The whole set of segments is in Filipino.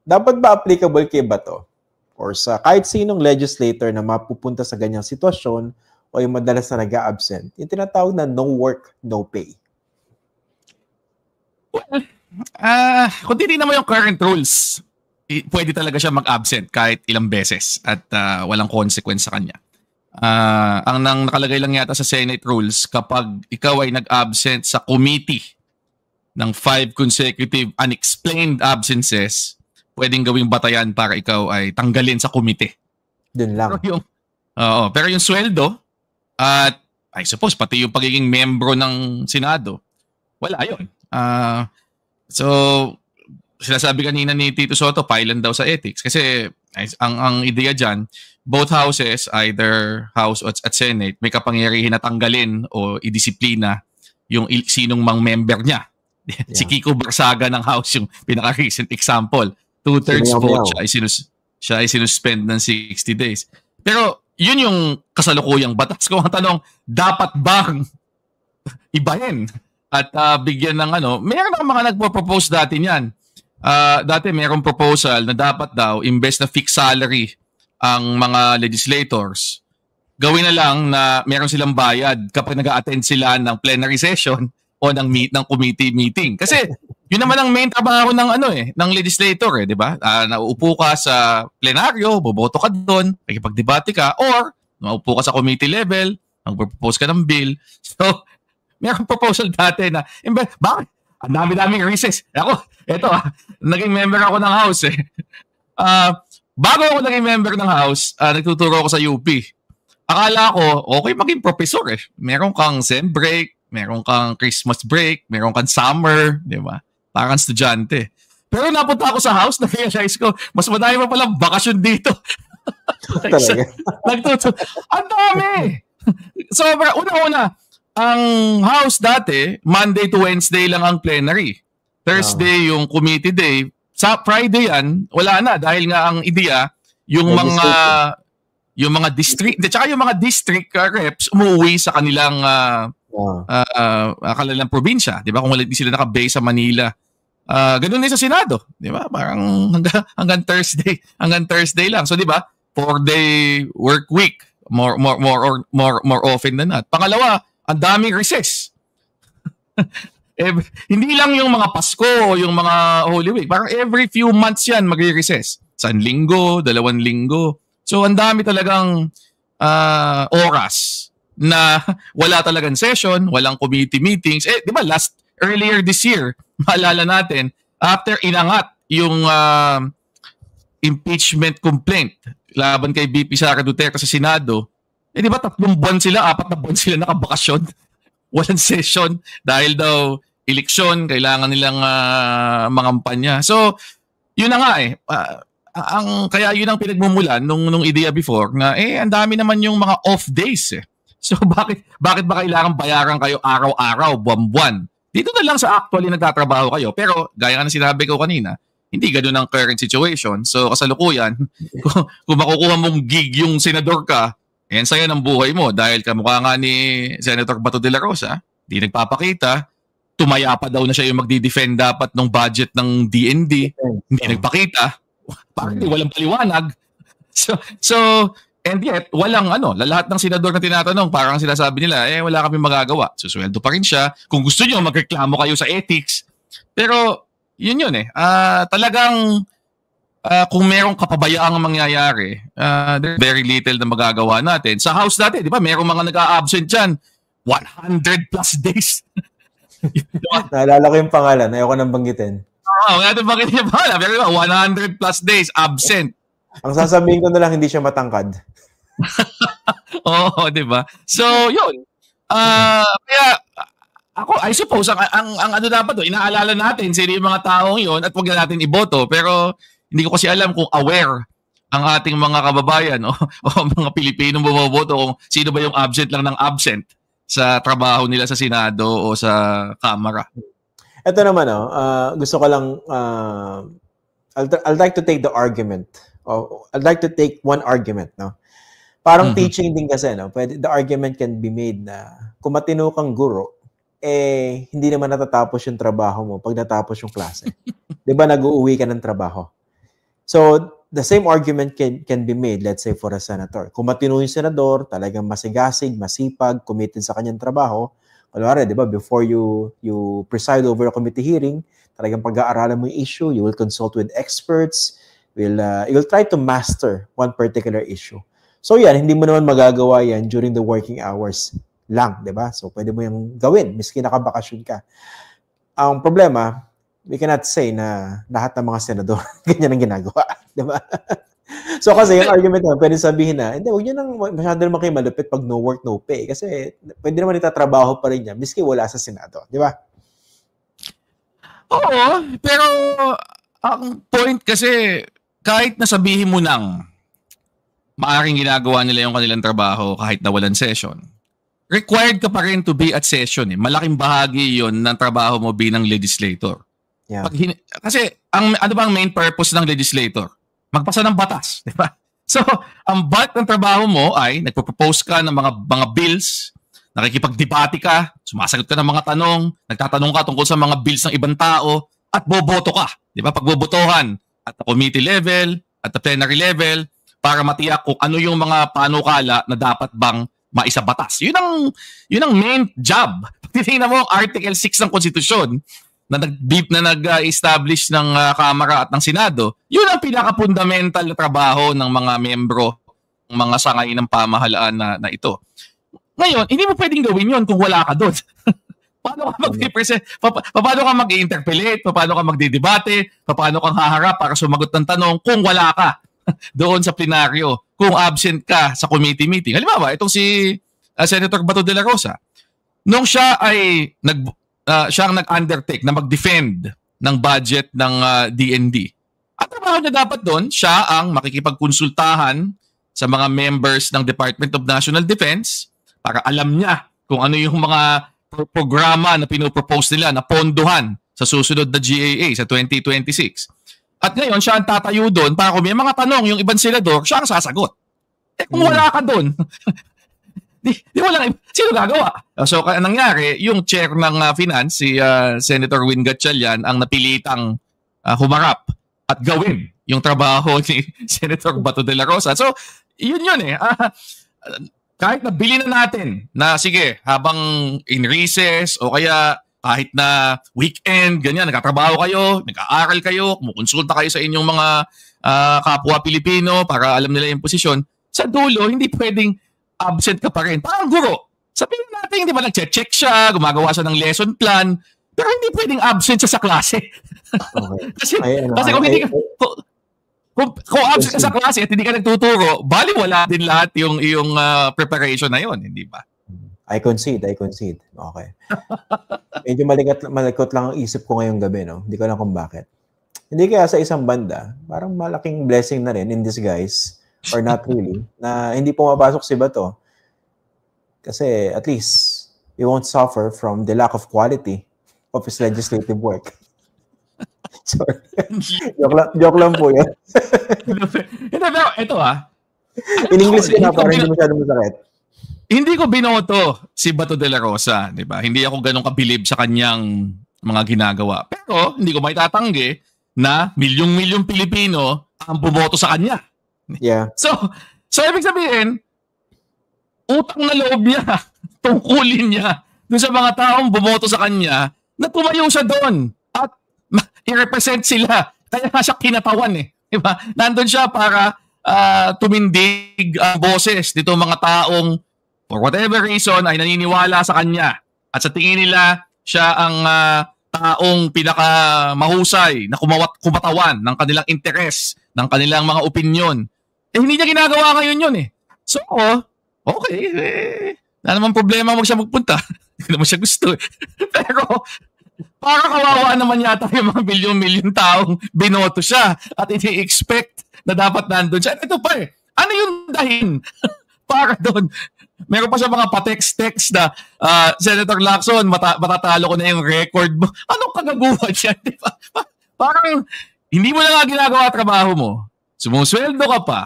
dapat ba applicable kay Bato? Or sa kahit sinong legislator na mapupunta sa ganyang sitwasyon o yung madalas na nag-a-absent, yung tinatawag na no work, no pay? Well, kung titignan mo yung current rules, pwede talaga siya mag-absent kahit ilang beses at walang consequence sa kanya. Ang nakalagay lang yata sa Senate rules, kapag ikaw ay nag-absent sa committee ng 5 consecutive unexplained absences, pwedeng gawing batayan para ikaw ay tanggalin sa komite. Dun lang. Pero yung sweldo at I suppose pati yung pagiging membro ng Senado, wala yun. So sinasabi kanina ni Tito Soto, pailan daw sa ethics. Kasi ang ideya dyan, both houses, either House at Senate, may kapangyarihan na tanggalin o idisiplina yung sinong mang member niya. Yeah. Si Kiko Barsaga ng House, yung pinaka-recent example. 2/3 vote, siya ay sinuspend ng 60 days. Pero yun yung kasalukuyang batas. Kung ang tanong, dapat bang ibahin at bigyan ng meron ng mga nagpo-propose dati niyan. Dati mayroong proposal na dapat daw, imbes na fixed salary ang mga legislators, gawin na lang na meron silang bayad kapag nag-a-attend sila ng plenary session o ng committee meeting. Kasi yun naman ang main trabaho ng legislator, di ba? Nauupo ka sa plenaryo, boboto ka doon, nakikipagdebate ka, or nauupo ka sa committee level, magpo-propose ka ng bill. So, mayroong proposal dati na, bakit? Ang dami-daming recess. Naging member ako ng House eh. Bago ako naging member ng House, nagtuturo ako sa UP. Akala ko, okay maging professor eh. Meron kang sem break, meron kang Christmas break, meron kang summer, di ba? Parang estudyante. Pero napunta ako sa House, na-realize ko, mas madami pa palang bakasyon dito. Ang dami! Sobra, una-una, ang House dati, Monday to Wednesday lang ang plenary. Thursday yung committee day. Sa Friday yan, wala na dahil nga ang ideya, yung mga district, tsaka yung mga district reps umuwi sa kanilang kanilang probinsya, 'di ba? Kung hindi sila naka-base sa Manila. Ganun din sa Senado, 'di ba? Parang hanggang Thursday lang. So 'di ba? 4-day work week, more often than not. Pangalawa, ang daming recess. Hindi lang yung mga Pasko o yung mga Holy Week. Parang every few months yan magre-recess. 1 linggo, 2 linggo. So ang dami talagang oras na wala talagang session, walang committee meetings. Di ba earlier this year, maalala natin, after inangat yung impeachment complaint laban kay VP Sara Duterte sa Senado, di ba 3 buwan sila, 4 na buwan sila nakabakasyon? Walang session dahil daw eleksyon, kailangan nilang mangampanya. So, yun na nga eh. Kaya yun ang pinagmumulan nung ideya before na ang dami naman yung mga off days eh. So, bakit ba kailangan bayaran kayo araw-araw, buwan-buwan? Dito na lang sa actually nagtatrabaho kayo. Pero, gaya nga na sinabi ko kanina, hindi ganun ang current situation. So, kasalukuyan, kung makukuha mong gig yung senador ka, saya ng buhay mo dahil kamukha nga ni Senator Bato de la Rosa, di nagpapakita, tumaya pa daw na siya yung magdi-defend dapat ng budget ng DND, hindi nagpakita, parang walang paliwanag. So, and yet, walang lahat ng senador na tinatanong, parang sinasabi nila, wala kami magagawa. Susweldo pa rin siya. Kung gusto nyo, magreklamo kayo sa ethics. Pero, yun eh. Talagang, kung merong kapabayaang mangyayari, there's very little na magagawa natin. Sa House dati, di ba, merong mga nag-a-absent dyan, 100 plus days. Naalala ko yung pangalan, ayoko nang banggitin. Natin banggitin yung pangalan, pero 100 plus days absent. Ang sasabihin ko na lang, hindi siya matangkad. Oo, di ba? So, yun. Kaya, ako, I suppose, ang dapat inaalala natin, sino yung mga taong yun, at huwag na natin iboto, pero hindi ko kasi alam kung aware ang ating mga kababayan o mga Pilipinong bumoboto kung sino ba yung absent lang ng absent sa trabaho nila sa Senado o sa Kamara. Ito naman, gusto ko lang, I'd like to take the argument. I'd like to take one argument. No? Parang teaching din kasi, the argument can be made na kung matino kang guro, hindi naman natatapos yung trabaho mo pag natapos yung klase. Di ba nag-uuwi ka ng trabaho? So, the same argument can be made, let's say, for a senator. Kung matino yung senador, talagang masigasig, masipag, committed sa kanyang trabaho, kunwari, di ba, before you preside over a committee hearing, talagang pag-aaralan mo yung issue, you will consult with experts, you'll try to master one particular issue. So yan, hindi mo naman magagawa yan during the working hours lang, di ba? So pwede mo yung gawin, miski nakabakasyon ka. Ang problema, we cannot say na lahat ng mga senador ganyan ang ginagawa, di ba? So kasi yung argument na pwede sabihin na, hindi, huwag nyo nang masyado naman kayo malupit pag no work, no pay. Kasi pwede naman itatrabaho pa rin niya, miski wala sa Senado, di ba? Oo, pero ang point kasi, kahit nasabihin mo nang maaring ginagawa nila yung kanilang trabaho kahit na walang session, required ka pa rin to be at session. Malaking bahagi yon ng trabaho mo bilang legislator. Yeah. Kasi ano ba ang main purpose ng legislator? Magpasa ng batas, di ba? So, ang bulk ng trabaho mo ay nagpo-propose ka ng mga bills, nakikipagdebate ka, sumasagot ka ng mga tanong, nagtatanong ka tungkol sa mga bills ng ibang tao, at boboto ka. Di ba? Pagbobotohan at the committee level, at the plenary level, para matiyak kung ano yung mga panukala na dapat bang maisabatas. Yun ang main job. Titingnan mo ang Article 6 ng Konstitusyon na nag-establish ng Kamara at ng Senado. Yun ang pinaka-fundamental na trabaho ng mga membro, ng mga sangay ng pamahalaan na ito. Ngayon, hindi mo pwedeng gawin yun kung wala ka doon. Paano ka mag-represent? Paano ka mag-interpellate? Paano ka magdidebate? Paano kang haharap para sumagot ng tanong kung wala ka doon sa plenaryo? Kung absent ka sa committee meeting. Halimbawa, itong si Senator Bato de la Rosa, nung siya ay siyang nag-undertake na mag-defend ng budget ng DND. At trabaho niya dapat doon, siya ang makikipagkonsultahan sa mga members ng Department of National Defense para alam niya kung ano yung mga programa na pinopropose nila na pondohan sa susunod na GAA sa 2026. At ngayon, siya ang tatayo doon para kung may mga tanong yung ibang senador, siya ang sasagot. Kung wala ka doon, di wala, sino gagawa? So, kaya nangyari, yung chair ng finance, si Senator Win Gatchalian, ang napilitang humarap at gawin yung trabaho ni Senator Bato de la Rosa. So, yun eh. Kahit nabili na natin na sige, habang in recess o kaya kahit na weekend, ganyan, nagkatrabaho kayo, nag-aaral kayo, kumukonsulta kayo sa inyong mga kapwa Pilipino para alam nila yung posisyon, sa dulo, hindi pwedeng absent ka pa rin. Parang guro. Sabihin natin, hindi ba nag-check siya, gumagawa siya ng lesson plan, pero hindi pwedeng absent siya sa klase. Okay. kasi kung hindi ka... Kung absent ka sa klase at hindi ka nagtuturo, bali wala din lahat yung preparation na yon, hindi ba? I concede. Okay. Medyo malikot lang ang isip ko ngayong gabi, no? Hindi ko alam kung bakit. Hindi kaya sa isang banda, parang malaking blessing na rin in disguise, or not really, na hindi pumapasok si Bato. Kasi at least, he won't suffer from the lack of quality of his legislative work. Sorry. joke lang po yan. Pero ito in English ko na parang hindi masyadong masakit. Hindi ko binoto si Bato de la Rosa, di ba? Hindi ako ganun kabilib sa kanyang mga ginagawa. Pero hindi ko maitatanggi na milyong-milyong Pilipino ang bumoto sa kanya. Yeah. So ibig sabihin, utang na loob niya, tungkulin niya dun sa mga taong bumoto sa kanya na tumayo siya doon at i-represent sila. Kaya nga siya kinatawan eh. Diba? Nandun siya para tumindig ang boses dito mga taong for whatever reason ay naniniwala sa kanya. At sa tingin nila, siya ang taong pinakamahusay na kumatawan ng kanilang interes, ng kanilang mga opinyon. Eh hindi niya ginagawa ngayon yun eh. So, okay. Wala naman problema siya magpunta. Hindi naman siya gusto eh. Pero, para kawawa naman yata yung mga milyon-milyon taong binoto siya at ini-expect na dapat nandun siya. Ito pa eh. Ano yung dahin para doon? Meron pa siya mga pa-text na Senator Lacson, matatalo ko na yung record mo. Anong kagaguhan yan? Diba? Parang hindi mo na nga ginagawa trabaho mo. Sumusweldo ka pa.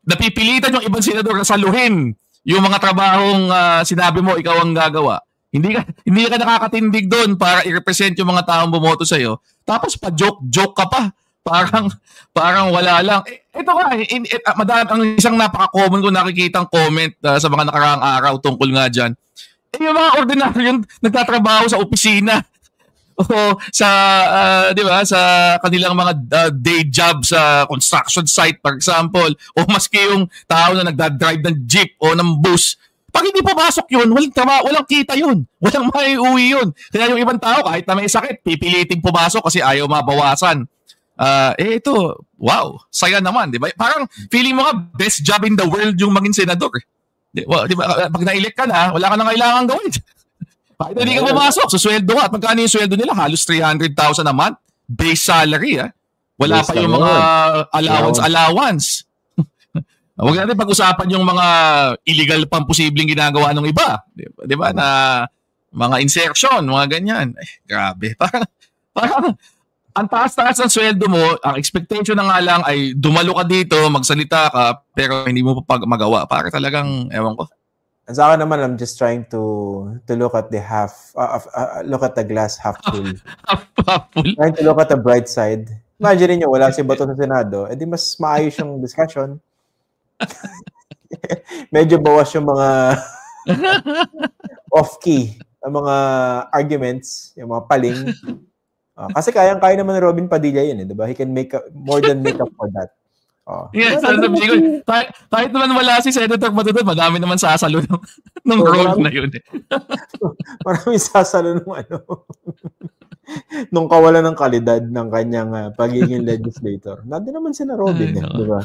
Napipilitan yung ibang senador na saluhin yung mga trabahong sinabi mo ikaw ang gagawa. Hindi ka nakakatindig doon para i-represent yung mga taong bumoto sa'yo. Tapos pa-joke ka pa Parang wala lang. Ito nga, ang isang napaka-common ko nakikitang comment sa mga nakaraang araw tungkol nga dyan. Yung mga ordinaryong nagtatrabaho sa opisina o sa, di ba, sa kanilang mga day job sa construction site, for example, o maski yung tao na nagdadrive ng jeep o ng bus. Pag hindi papasok yun, walang kita yun. Walang maiuwi yun. Kaya yung ibang tao, kahit na may sakit, pipiliting pumasok kasi ayaw mabawasan. Ito, wow, saya naman, di ba? Parang feeling mo ka, best job in the world yung maging senador. Di ba? Pag na-elect ka na, wala ka na kailangan gawin. Kahit hindi ka pumasok, sweldo ka. At magkano yung sweldo nila? Halos 300,000 a month. Base salary, Wala pa yung mga allowance. Huwag natin pag-usapan yung mga illegal pang posibleng ginagawa ng iba. Di ba? Na mga insertion, mga ganyan. Grabe. Parang ang taas-taas ng sweldo mo, ang expectation na nga lang ay dumalo ka dito, magsalita ka, pero hindi mo pa magawa. Para talagang, ewan ko. Sa akin naman, I'm just trying to look at the look at the glass half full. half full? Trying to look at the bright side. Imagine niyo, wala si Bato sa Senado, edi mas maayos yung discussion. Medyo bawas yung mga off-key, ang mga arguments, yung mga paling. Kasi kaya naman ni Robin Padilla yun, di ba? He can more than make up for that. Yes, kahit naman wala si Senator Matutod, madami naman sasalo ng role na yun. Maraming sasalo nung kawalan ng kalidad ng kanyang pagiging legislator. Nandun naman si na Robin, di ba?